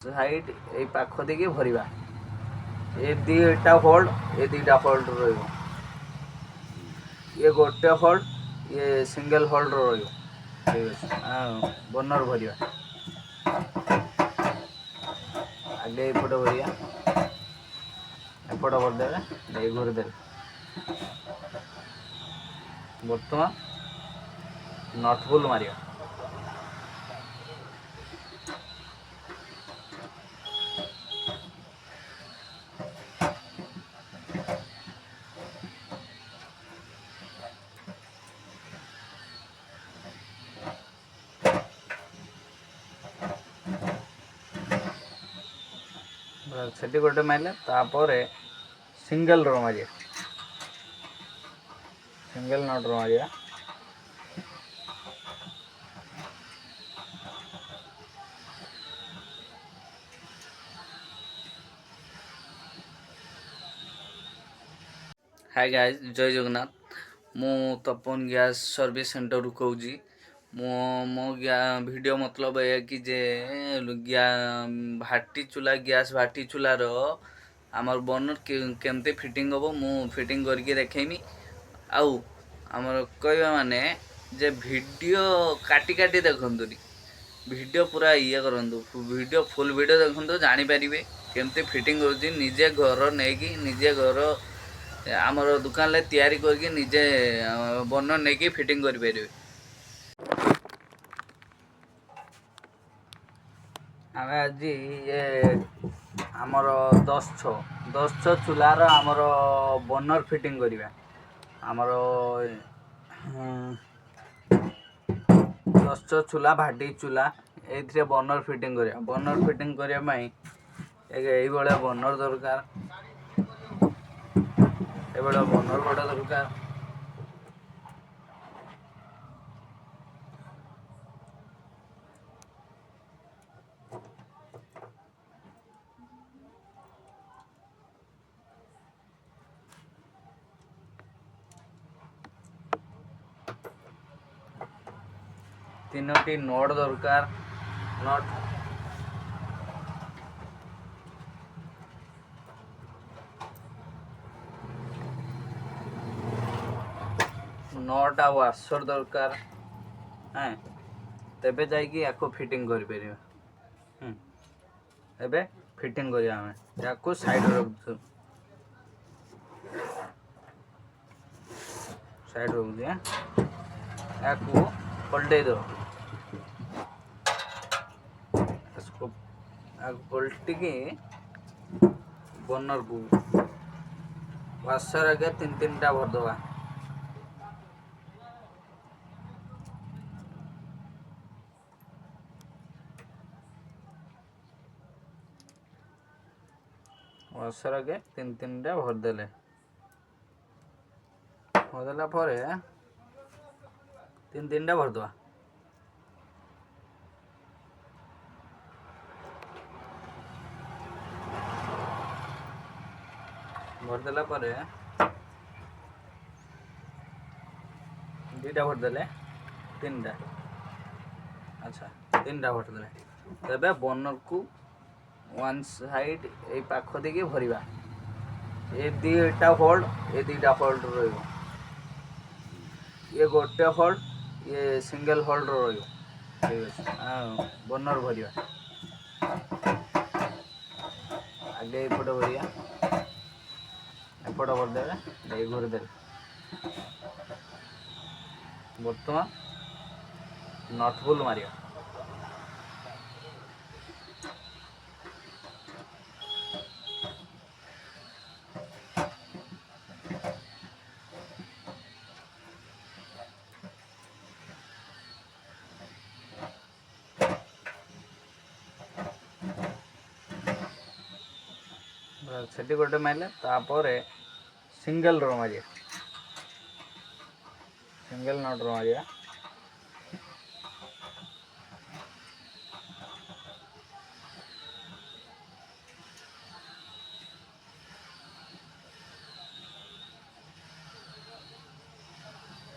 Height ए पाख देके भरिबा ए दीटा hold a दीटा hold रहिबो ये गोटे होल्ड ये सिंगल होल्ड रहिबो ठीक अछि बर्नर भरिबा आगे एपट भरिया एपट भरदेबे ए घुरी देबे बर्तमान नट बोल्ट मारिया सेठी गोटे मारे तापर सिंगल रो मारिया सिंगल नट रो मारिया हाय गाइस जय जगन्नाथ मु तपन गैस सर्विस सेंटर रू कहूँ मो वीडियो मतलब है कि जे भाटी चूल्हा गैस भाटी चूल्हार आमर बर्नर केमते फिटिंग हम मु फिटिंग करके देखेमी आउ आमर कहवा माने जे वीडियो काटी काटी देखंतुनी वीडियो पूरा ये करंतु वीडियो फुल वीडियो देखंतु जानि परिबे केमते फिटिंग होची निजे घर नेकी निजे घर आमर दुकान ले तैयारी करके निजे बर्नर नेकी फिटिंग करि परिबे आमे आज ये आमर 10 चूल्हार आमर बर्नर फिटिंग करिबा आमर 10 चूल्हा भाटी चूल्हा ए बर्नर फिटिंग करिया बर्नर फिटिंग करिया पई एई बळे बर्नर दरकार ए बळे बर्नर बडा दरकार 3टी नट दरकार नट नट आ वाशर दरकार हैं तेबे जाइकी याको फिटिंग करि परिबा एबे फिटिंग करिया हमें याको साइड रख साइड रख दिया याको पलटे दो इसको पलटी के बर्नर को वाशर आगे 3-3टा भर दवा वाशर आगे 3-3टा भरदेले भरदेला पर 3-3टा भरदवा भरदेला पर 2टा भरदेले 3टा अच्छा 3टा भरदेले तबे बर्नर को वन साइड ए पाख देके भरिबा ए दीटा होल्ड ए दीटा होल्ड रहिबो ये गोटे होल्ड ये सिंगल होल्ड रहिबो ठीक अछि बर्नर भरिबा आगे एपट भरिया एपट भरदेबे ए घुरी देबे बर्तमान नट बोल्ट मारिया सेठी गोटे मारे तापर सिंगल रो मारिया सिंगल नट रो मारिया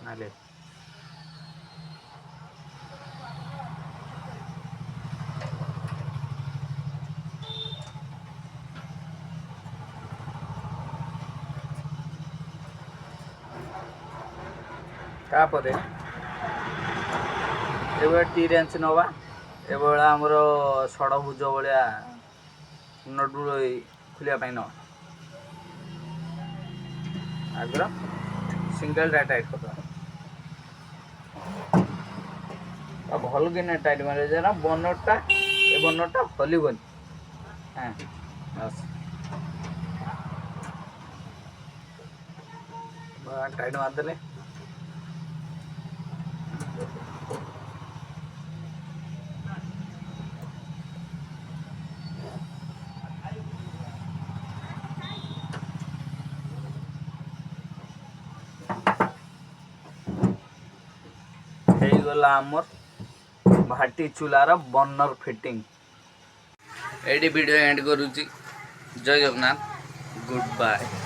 नाले तापर एबे टी रेंच नवा एबे आमर षडभुज भाया नटू खुलिया नवा आगर सिंगल टाइट कर भल कि टाइट मारे ना बनरटा ए बनरटा हलबन। हाँ बस टाइट मारदेले गला आमर भाटी चूलार बर्नर फिटिंग। एडी वीडियो एंड करूची। जय जगन्नाथ, गुड बाय।